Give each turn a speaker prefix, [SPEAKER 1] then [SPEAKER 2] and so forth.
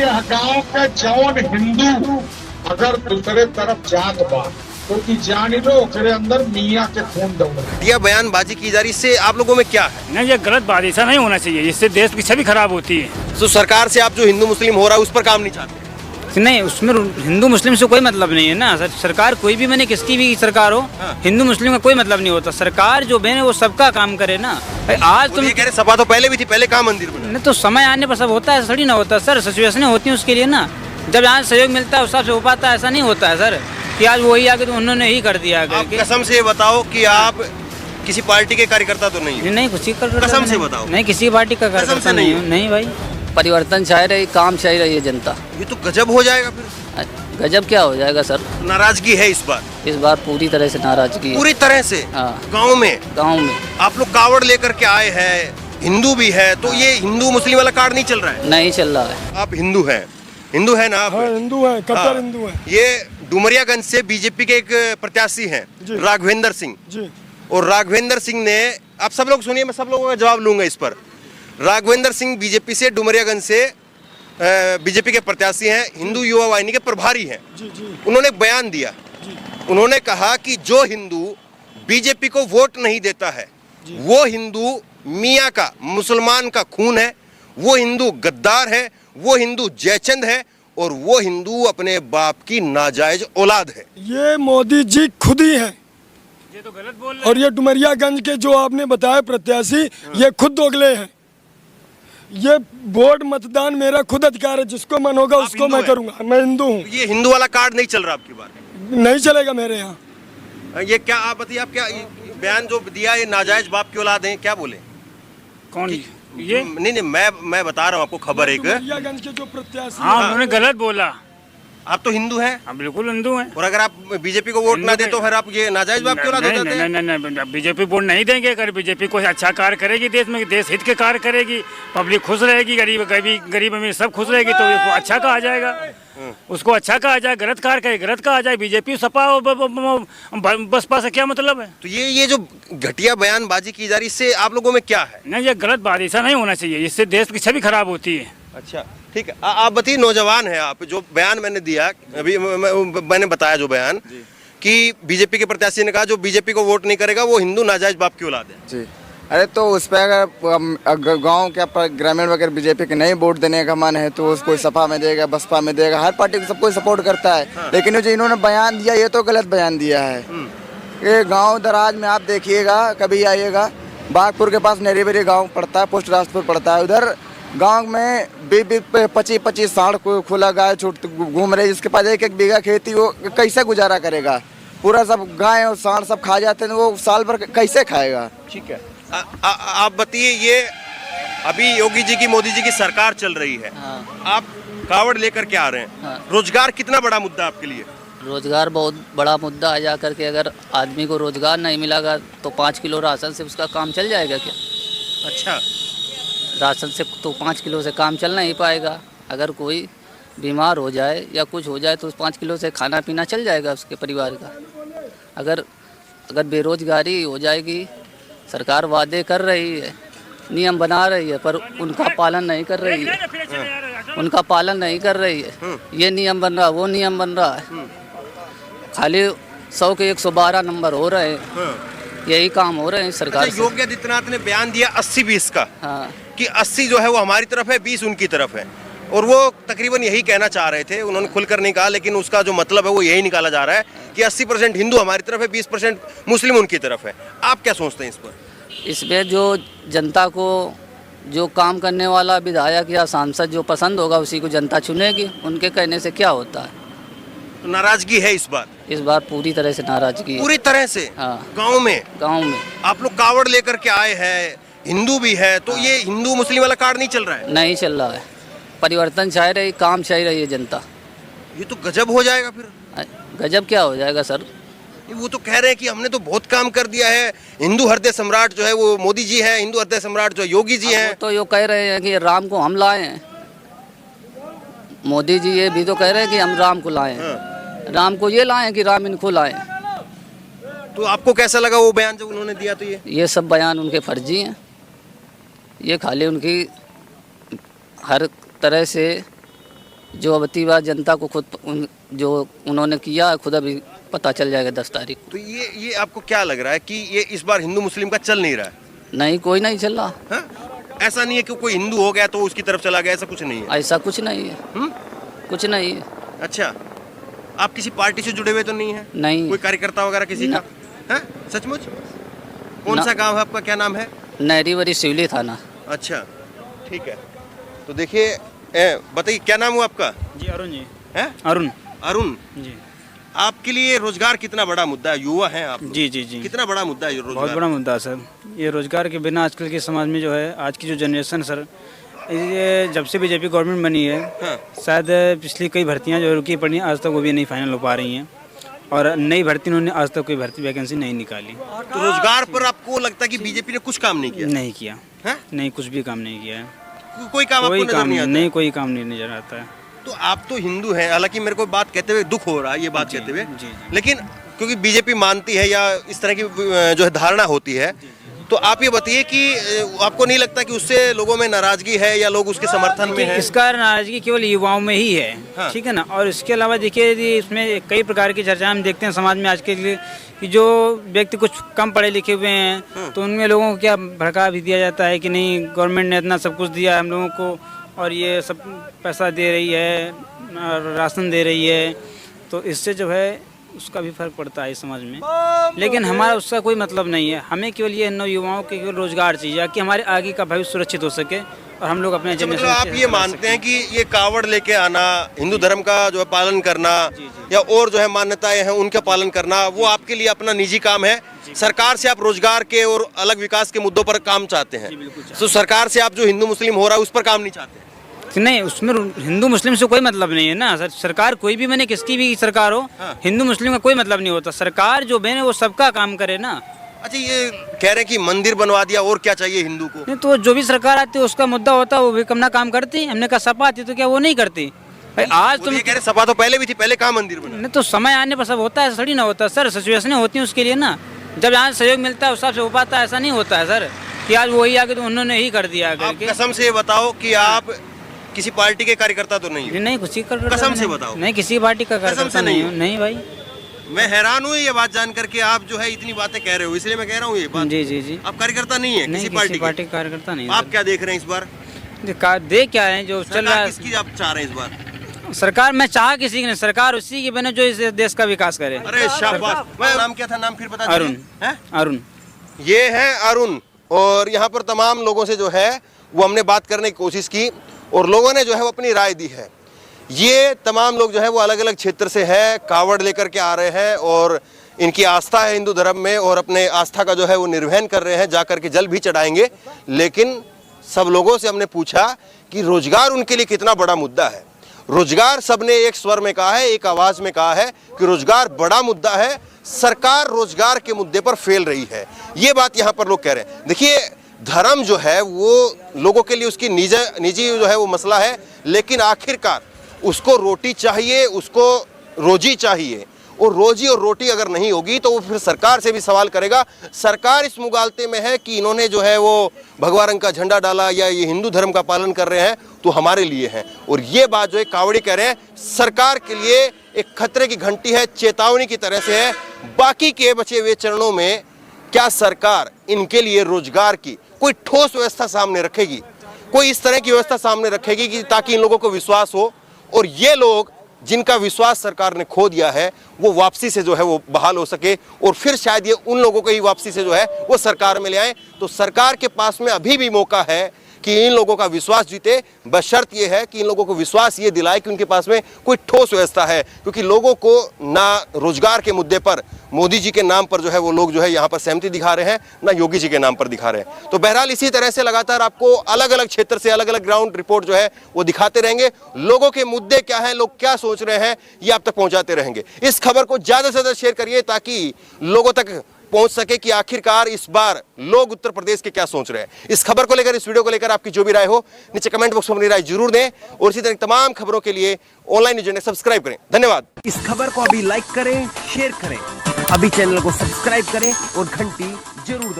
[SPEAKER 1] गांव के जौन हिंदू अगर दूसरे तरफ जात बा तो की जान लो ओकरे अंदर मियाँ के खून दौड़
[SPEAKER 2] घटिया बयानबाजी की जा रही, इससे आप लोगों में क्या है?
[SPEAKER 3] नहीं, ये गलत बात, ऐसा नहीं होना चाहिए, इससे देश की छवि खराब होती है।
[SPEAKER 2] तो सरकार से आप जो हिंदू मुस्लिम हो रहा है उस पर काम नहीं चाहते?
[SPEAKER 4] नहीं, उसमें हिंदू मुस्लिम से कोई मतलब नहीं है ना सर। सरकार कोई भी, मैंने किसकी भी सरकार हो, हिंदू मुस्लिम का कोई मतलब नहीं होता। सरकार जो बने वो सबका काम करे ना। आज तुम
[SPEAKER 2] ये कह रहे सभा तो पहले भी थी, पहले कहाँ मंदिर बना?
[SPEAKER 4] नहीं तो समय आने पर सब होता है, थोड़ी ना होता सर। सिचुएशनें होती हैं उसके लिए ना, जब यहाँ सहयोग मिलता है उस हिसाब से हो पाता है। ऐसा नहीं होता है सर कि आज वही आके तो उन्होंने ही कर दिया।
[SPEAKER 2] आप कसम से बताओ कि आप किसी पार्टी के कार्यकर्ता तो नहीं है?
[SPEAKER 4] नहीं, किसी का
[SPEAKER 2] कसम से बताओ।
[SPEAKER 4] नहीं, किसी पार्टी का कार्यकर्ता नहीं हूँ। नहीं भाई,
[SPEAKER 5] परिवर्तन चाह रही, काम चाह रही है जनता।
[SPEAKER 2] ये तो गजब हो जाएगा फिर।
[SPEAKER 5] गजब क्या हो जाएगा सर?
[SPEAKER 2] नाराजगी है इस बार?
[SPEAKER 5] इस बार पूरी तरह से नाराजगी है।
[SPEAKER 2] पूरी तरह से?
[SPEAKER 5] हाँ।
[SPEAKER 2] गाँव में आप लोग कावड़ लेकर के आए हैं, हिंदू भी है, तो ये हिंदू मुस्लिम वाला कार्ड नहीं चल रहा है?
[SPEAKER 5] नहीं चल रहा है।
[SPEAKER 2] आप हिंदू हैं? हिंदू है ना आप?
[SPEAKER 6] हाँ, हिंदू है, कट्टर हिंदू है।
[SPEAKER 2] ये डुमरियागंज से बीजेपी के एक प्रत्याशी हैं राघवेंद्र सिंह
[SPEAKER 6] जी।
[SPEAKER 2] और राघवेंद्र सिंह ने, आप सब लोग सुनिए, मैं सब लोगों का जवाब लूंगा इस पर। राघवेंद्र सिंह बीजेपी से, डुमरियागंज से बीजेपी के प्रत्याशी हैं, हिंदू युवा वाहिनी के प्रभारी हैं। उन्होंने बयान दिया, उन्होंने कहा कि जो हिंदू बीजेपी को वोट नहीं देता है वो हिंदू मियाँ का, मुसलमान का खून है, वो हिंदू गद्दार है, वो हिंदू जयचंद है और वो हिंदू अपने बाप की नाजायज औलाद है।
[SPEAKER 6] ये मोदी जी खुद ही है।
[SPEAKER 3] ये तो गलत बोल रहे हैं।
[SPEAKER 6] और ये डुमरियागंज के जो आपने बताया प्रत्याशी, ये खुद दोगले हैं। ये वोट मतदान मेरा खुद अधिकार है, जिसको मन होगा उसको मैं करूंगा। मैं हिंदू हूँ।
[SPEAKER 2] ये हिंदू वाला कार्ड नहीं चल रहा आपकी बात?
[SPEAKER 6] नहीं चलेगा मेरे यहाँ।
[SPEAKER 2] ये क्या आप बताइए, आप क्या बयान जो दिया, ये नाजायज बाप की औलाद है, क्या बोले?
[SPEAKER 3] कौन ये?
[SPEAKER 2] नहीं, मैं बता रहा हूँ आपको खबर एक।
[SPEAKER 6] डुमरियागंज के जो प्रत्याशी,
[SPEAKER 3] हाँ, उन्होंने गलत बोला।
[SPEAKER 2] आप तो हिंदू हैं?
[SPEAKER 3] हम बिल्कुल हिंदू हैं।
[SPEAKER 2] और अगर आप बीजेपी को वोट ना दे तो फिर आप ये नाजायज बाप की औलाद हो जाते हैं?
[SPEAKER 3] नहीं, बीजेपी वोट नहीं देंगे। अगर बीजेपी कोई अच्छा कार्य करेगी देश में, देश हित के कार्य करेगी, पब्लिक खुश रहेगी, गरीब अमीर सब खुश रहेगी, तो उसको अच्छा कहा जाएगा। उसको अच्छा कहा जाए, गलत कार्य करे गलत कहा जाए। बीजेपी सपा और बसपा से क्या मतलब है?
[SPEAKER 2] तो ये जो घटिया बयानबाजी की जा रही, इससे आप लोगों में क्या है?
[SPEAKER 3] नहीं, ये गलत बात, ऐसा नहीं होना चाहिए, इससे देश की छवि खराब होती है।
[SPEAKER 2] अच्छा, ठीक है। आप बताइए, नौजवान है आप, जो बयान मैंने दिया अभी, मैंने बताया जो बयान कि बीजेपी के प्रत्याशी ने कहा जो बीजेपी को वोट नहीं करेगा वो हिंदू नाजायज बाप की औलाद है।
[SPEAKER 7] जी, अरे तो उस पर अगर गांव के ग्रामीण वगैरह बीजेपी के नहीं वोट देने का मन है तो उसको सपा में देगा, बसपा में देगा, हर पार्टी को सबको सपोर्ट करता है। हाँ। लेकिन जो इन्होंने बयान दिया ये तो गलत बयान दिया है। ये गांव दराज में आप देखिएगा, कभी आइएगा, बागपुर के पास नेरीबेरी गाँव पड़ता है, पोस्ट राजपुर पड़ता है, उधर गांव में 25 साढ़ खुला गाय छूट घूम रहे, जिसके पास एक बीघा खेती, वो कैसे गुजारा करेगा? पूरा सब गाय और सांड सब खा जाते हैं, वो साल भर कैसे खाएगा?
[SPEAKER 2] ठीक है। आप बताइए, ये अभी योगी जी की, मोदी जी की सरकार चल रही है। हाँ। आप कावड़ लेकर के आ रहे हैं। हाँ। रोजगार कितना बड़ा मुद्दा आपके लिए?
[SPEAKER 5] रोजगार बहुत बड़ा मुद्दा है। जा करके अगर आदमी को रोजगार नहीं मिलेगा तो 5 किलो राशन से उसका काम चल जाएगा क्या?
[SPEAKER 2] अच्छा,
[SPEAKER 5] राशन से तो 5 किलो से काम चल नहीं पाएगा। अगर कोई बीमार हो जाए या कुछ हो जाए तो 5 किलो से खाना पीना चल जाएगा उसके परिवार का। अगर बेरोजगारी हो जाएगी, सरकार वादे कर रही है, नियम बना रही है, पर उनका पालन नहीं कर रही है। उनका पालन नहीं कर रही है। ये नियम बन रहा, वो नियम बन रहा है, खाली 100 के 112 नंबर हो रहे हैं। यही काम हो रहे हैं सरकार से।
[SPEAKER 2] योगी आदित्यनाथ ने बयान दिया 80-20 का।
[SPEAKER 5] हाँ।
[SPEAKER 2] कि 80 जो है वो हमारी तरफ है, 20 उनकी तरफ है, और वो तकरीबन यही कहना चाह रहे थे। उन्होंने खुलकर नहीं कहा, लेकिन उसका जो मतलब है वो यही निकाला जा रहा है कि 80% हिंदू हमारी तरफ है, 20% मुस्लिम उनकी तरफ है। आप क्या सोचते हैं इस पर?
[SPEAKER 5] इसमें जो जनता को जो काम करने वाला विधायक या सांसद जो पसंद होगा उसी को जनता चुनेगी। उनके कहने से क्या होता है?
[SPEAKER 2] तो नाराजगी है इस बार
[SPEAKER 5] पूरी तरह से नाराजगी है।
[SPEAKER 2] पूरी तरह से?
[SPEAKER 5] हाँ।
[SPEAKER 2] गाँव में आप लोग कावड़ लेकर के आए हैं, हिंदू भी है, तो ये हिंदू मुस्लिम वाला कार्ड नहीं चल रहा है?
[SPEAKER 5] नहीं चल रहा है। परिवर्तन चाह रही, काम चाह रही है जनता।
[SPEAKER 2] ये तो गजब हो जाएगा फिर।
[SPEAKER 5] गजब क्या हो जाएगा सर?
[SPEAKER 2] वो तो कह रहे हैं कि हमने तो बहुत काम कर दिया है, हिंदू हृदय सम्राट जो है वो मोदी जी हैं, हिंदू हृदय सम्राट जो योगी जी हैं।
[SPEAKER 5] तो ये कह रहे हैं कि राम को हम लाए हैं। मोदी जी ये भी तो कह रहे हैं कि हम राम को लाए हैं। हाँ। राम को ये लाए कि राम इनको लाए।
[SPEAKER 2] तो आपको कैसा लगा वो बयान जब उन्होंने दिया? तो
[SPEAKER 5] ये सब बयान उनके फर्जी हैं। ये खाली उनकी हर तरह से जो अबकी बार जनता को खुद जो उन्होंने किया खुद अभी पता चल जाएगा 10 तारीख।
[SPEAKER 2] तो ये आपको क्या लग रहा है कि ये इस बार हिंदू मुस्लिम का चल नहीं रहा है?
[SPEAKER 5] नहीं, कोई नहीं चल रहा।
[SPEAKER 2] हाँ? ऐसा नहीं है कि कोई हिंदू हो गया तो उसकी तरफ चला गया, ऐसा कुछ नहीं है?
[SPEAKER 5] ऐसा कुछ नहीं है। कुछ नहीं है।
[SPEAKER 2] अच्छा, आप किसी पार्टी से जुड़े हुए तो नहीं है?
[SPEAKER 5] नहीं।
[SPEAKER 2] कोई कार्यकर्ता वगैरह किसी का? हैं? सचमुच? कौन सा गांव है आपका, क्या नाम है?
[SPEAKER 5] नहरीवरी सिवली थाना।
[SPEAKER 2] अच्छा, ठीक है। तो देखिए, बताइए क्या नाम हुआ आपका?
[SPEAKER 4] जी अरुण जी।
[SPEAKER 2] हैं?
[SPEAKER 4] अरुण।
[SPEAKER 2] अरुण
[SPEAKER 4] जी।
[SPEAKER 2] आपके लिए रोजगार कितना बड़ा मुद्दा है? युवा हैं आप लोग।
[SPEAKER 4] जी जी जी।
[SPEAKER 2] कितना बड़ा मुद्दा है ये रोजगार?
[SPEAKER 4] बहुत बड़ा मुद्दा है सर। ये रोजगार के बिना आजकल के समाज में जो है, आज की जो जनरेशन सर, ये जब से बीजेपी गवर्नमेंट बनी है,
[SPEAKER 2] हाँ।
[SPEAKER 4] शायद पिछली कई भर्तियां जो रुकी पड़ी आज तक वो भी नहीं फाइनल हो पा रही हैं, और नई भर्ती उन्होंने आज तक कोई भर्ती वैकेंसी नहीं निकाली।
[SPEAKER 2] तो रोजगार पर आपको लगता है कि बीजेपी ने कुछ काम नहीं किया?
[SPEAKER 4] नहीं किया।
[SPEAKER 2] हैं?
[SPEAKER 4] नहीं, कुछ भी काम नहीं किया है।
[SPEAKER 2] कोई काम आपको
[SPEAKER 4] कोई
[SPEAKER 2] नजर
[SPEAKER 4] काम
[SPEAKER 2] नहीं आता?
[SPEAKER 4] नहीं, कोई काम नहीं नजर आता है।
[SPEAKER 2] तो आप तो हिंदू हैं, हालांकि मेरे को बात कहते हुए दुख हो रहा है, ये बात कहते हुए,
[SPEAKER 4] जी।
[SPEAKER 2] लेकिन क्योंकि बीजेपी मानती है या इस तरह की जो है धारणा होती है, तो आप ये बताइए कि आपको नहीं लगता कि उससे लोगों में नाराजगी है या लोग उसके समर्थन में हैं?
[SPEAKER 4] इसका नाराजगी केवल युवाओं में ही है।
[SPEAKER 2] हाँ।
[SPEAKER 4] ठीक है ना। और इसके अलावा देखिए, यदि इसमें कई प्रकार की चर्चा हम देखते हैं समाज में आज के लिए, कि जो व्यक्ति कुछ कम पढ़े लिखे हुए हैं तो उनमें लोगों को क्या भड़का भी दिया जाता है कि नहीं, गवर्नमेंट ने इतना सब कुछ दिया है हम लोगों को, और ये सब पैसा दे रही है, राशन दे रही है, तो इससे जो है उसका भी फर्क पड़ता है समाज में। लेकिन हमारा उसका कोई मतलब नहीं है। हमें केवल ये नौयुवाओं के केवल रोजगार चाहिए कि हमारे आगे का भविष्य सुरक्षित हो सके और हम लोग अपने
[SPEAKER 2] मतलब आप ये मानते हैं कि ये कावड़ लेके आना, हिंदू धर्म का जो है पालन करना, या और जो है मान्यताएं हैं उनका पालन करना, वो आपके लिए अपना निजी काम है? सरकार से आप रोजगार के और अलग विकास के मुद्दों पर काम चाहते हैं? तो सरकार से आप जो हिंदू मुस्लिम हो रहा है उस पर काम नहीं चाहते?
[SPEAKER 4] नहीं, उसमें हिंदू मुस्लिम से कोई मतलब नहीं है ना सर। सरकार कोई भी, मैंने किसकी भी सरकार हो, हिंदू मुस्लिम का कोई मतलब नहीं होता। सरकार जो बने वो सबका काम करे ना।
[SPEAKER 2] अच्छा, ये कह रहे हैं कि मंदिर बनवा दिया, और क्या चाहिए हिंदू को?
[SPEAKER 4] नहीं, तो जो भी सरकार आती है उसका मुद्दा होता है, वो भी कम ना काम करती। हमने कहा सपा आती तो क्या वो नहीं करती? भाई आज तुम
[SPEAKER 2] कह रहे सपा तो पहले भी थी, पहले कहाँ मंदिर बना?
[SPEAKER 4] नहीं, तो समय आने पर सब होता है, थोड़ी ना होता सर। सिचुएशनें होती हैं उसके लिए ना, जब यहाँ सहयोग मिलता है उस हिसाब से हो पाता है। ऐसा नहीं होता है सर कि आज वही आके तो उन्होंने ही कर दिया करके।
[SPEAKER 2] कसम से बताओ कि आप किसी पार्टी के कार्यकर्ता तो नहीं हो?
[SPEAKER 4] नहीं, किसी
[SPEAKER 2] कसम से बताओ।
[SPEAKER 4] नहीं, किसी पार्टी का कार्यकर्ता नहीं हूँ। नहीं भाई,
[SPEAKER 2] मैं हैरान हूँ ये बात जान करके, आप जो है इतनी बातें कह रहे हो, इसलिए मैं कह रहा हूँ ये बात।
[SPEAKER 4] जी जी जी।
[SPEAKER 2] आप कार्यकर्ता नहीं है किसी पार्टी
[SPEAKER 4] का कार्यकर्ता नहीं।
[SPEAKER 2] आप क्या देख रहे हैं इस बार?
[SPEAKER 4] देख क्या है जो चल रहा है?
[SPEAKER 2] किसकी आप चाह रहे हैं इस बार?
[SPEAKER 4] सरकार मैं चाह किसी की नहीं, सरकार उसी की बने जो इस देश का विकास करे।
[SPEAKER 2] अरे शाबाश। नाम क्या था? नाम फिर बता
[SPEAKER 4] अरुण। अरुण।
[SPEAKER 2] ये है अरुण, और यहाँ पर तमाम लोगों से जो है वो हमने बात करने की कोशिश की और लोगों ने जो है वो अपनी राय दी है। ये तमाम लोग जो है वो अलग अलग क्षेत्र से है, कावड़ लेकर के आ रहे हैं और इनकी आस्था है हिंदू धर्म में, और अपने आस्था का जो है वो निर्वहन कर रहे हैं, जाकर के जल भी चढ़ाएंगे। लेकिन सब लोगों से हमने पूछा कि रोजगार उनके लिए कितना बड़ा मुद्दा है। रोजगार सबने एक स्वर में कहा है, एक आवाज में कहा है कि रोजगार बड़ा मुद्दा है, सरकार रोजगार के मुद्दे पर फेल रही है। ये बात यहाँ पर लोग कह रहे हैं। देखिए, धर्म जो है वो लोगों के लिए उसकी निजी जो है वो मसला है, लेकिन आखिरकार उसको रोटी चाहिए, उसको रोजी चाहिए, और रोजी और रोटी अगर नहीं होगी तो वो फिर सरकार से भी सवाल करेगा। सरकार इस मुगालते में है कि इन्होंने जो है वो भगवा रंग का झंडा डाला या ये हिंदू धर्म का पालन कर रहे हैं तो हमारे लिए है। और ये बात जो है कावड़ी कह रहे हैं, सरकार के लिए एक खतरे की घंटी है, चेतावनी की तरह से है। बाकी के बचे हुए चरणों में क्या सरकार इनके लिए रोजगार की कोई ठोस व्यवस्था सामने रखेगी, कोई इस तरह की व्यवस्था सामने रखेगी कि ताकि इन लोगों को विश्वास हो, और ये लोग जिनका विश्वास सरकार ने खो दिया है वो वापसी से जो है वो बहाल हो सके, और फिर शायद ये उन लोगों को ही वापसी से जो है वो सरकार में ले आए। तो सरकार के पास में अभी भी मौका है कि इन लोगों का विश्वास जीते, बशर्त ये है कि इन लोगों को विश्वास ये दिलाए कि उनके पास में कोई ठोस व्यवस्था है। क्योंकि लोगों को ना रोजगार के मुद्दे पर मोदी जी के नाम पर जो है वो लोग जो है यहाँ पर सहमति दिखा रहे हैं, ना योगी जी के नाम पर दिखा रहे हैं। तो बहरहाल इसी तरह से लगातार आपको अलग अलग क्षेत्र से अलग अलग ग्राउंड रिपोर्ट जो है वो दिखाते रहेंगे। लोगों के मुद्दे क्या हैं, लोग क्या सोच रहे हैं, ये आप तक पहुंचाते रहेंगे। इस खबर को ज्यादा से ज्यादा शेयर करिए ताकि लोगों तक पहुंच सके कि आखिरकार इस बार लोग उत्तर प्रदेश के क्या सोच रहे हैं। इस खबर को लेकर, इस वीडियो को लेकर आपकी जो भी राय हो नीचे कमेंट बॉक्स में अपनी राय जरूर दें, और इसी तरह तमाम खबरों के लिए ऑनलाइन न्यूज़ चैनल सब्सक्राइब करें। धन्यवाद।
[SPEAKER 8] इस खबर को अभी लाइक करें, शेयर करें, अभी चैनल को सब्सक्राइब करें और घंटी जरूर